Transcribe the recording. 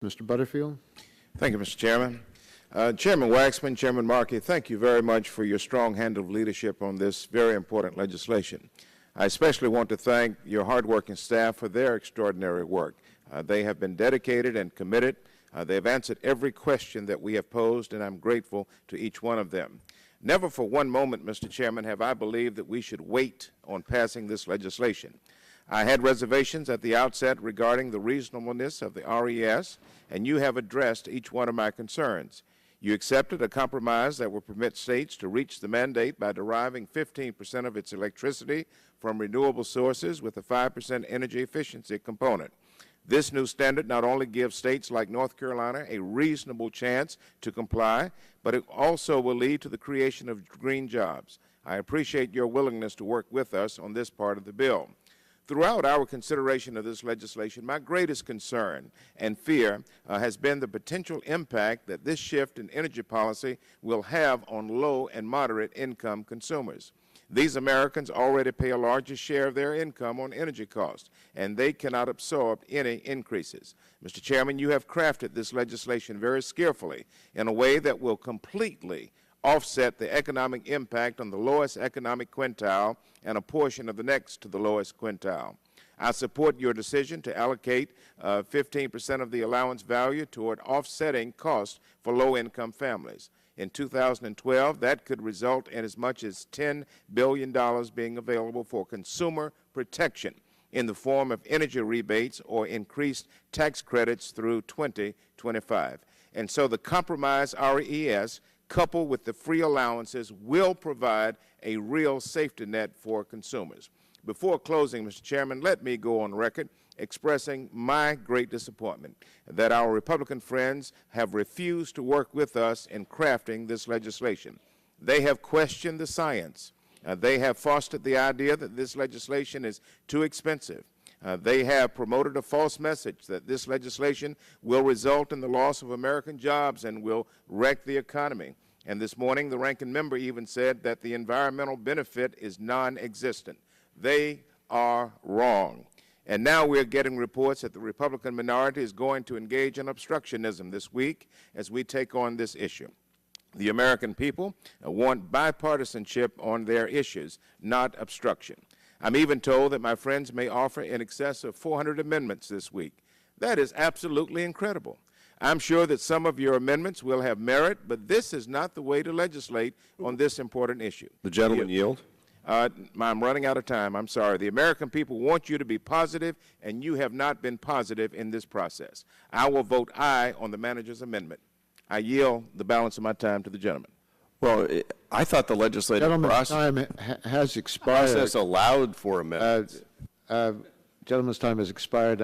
Mr. Butterfield. Thank you, Mr. Chairman. Chairman Waxman, Chairman Markey, thank you very much for your strong hand of leadership on this very important legislation. I especially want to thank your hardworking staff for their extraordinary work. They have been dedicated and committed. They have answered every question that we have posed, and I'm grateful to each one of them. Never for one moment, Mr. Chairman, have I believed that we should wait on passing this legislation. I had reservations at the outset regarding the reasonableness of the RES, and you have addressed each one of my concerns. You accepted a compromise that will permit states to reach the mandate by deriving 15% of its electricity from renewable sources with a 5% energy efficiency component. This new standard not only gives states like North Carolina a reasonable chance to comply, but it also will lead to the creation of green jobs. I appreciate your willingness to work with us on this part of the bill. Throughout our consideration of this legislation, my greatest concern and fear has been the potential impact that this shift in energy policy will have on low and moderate income consumers. These Americans already pay a larger share of their income on energy costs, and they cannot absorb any increases. Mr. Chairman, you have crafted this legislation very skillfully in a way that will completely offset the economic impact on the lowest economic quintile and a portion of the next to the lowest quintile. I support your decision to allocate 15% of the allowance value toward offsetting costs for low-income families. In 2012, that could result in as much as $10 billion being available for consumer protection in the form of energy rebates or increased tax credits through 2025. And so the compromise RES coupled with the free allowances will provide a real safety net for consumers. Before closing, Mr. Chairman, let me go on record expressing my great disappointment that our Republican friends have refused to work with us in crafting this legislation. They have questioned the science. They have fostered the idea that this legislation is too expensive. They have promoted a false message that this legislation will result in the loss of American jobs and will wreck the economy. And this morning, the ranking member even said that the environmental benefit is non-existent. They are wrong. And now we're getting reports that the Republican minority is going to engage in obstructionism this week as we take on this issue. The American people want bipartisanship on their issues, not obstruction. I'm even told that my friends may offer in excess of 400 amendments this week. That is absolutely incredible. I'm sure that some of your amendments will have merit, but this is not the way to legislate on this important issue. The gentleman yield. I'm running out of time. I'm sorry. The American people want you to be positive, and you have not been positive in this process. I will vote aye on the manager's amendment. I yield the balance of my time to the gentleman. Well, I thought the legislative Time has expired. process allowed for amendments. Gentleman's time has expired.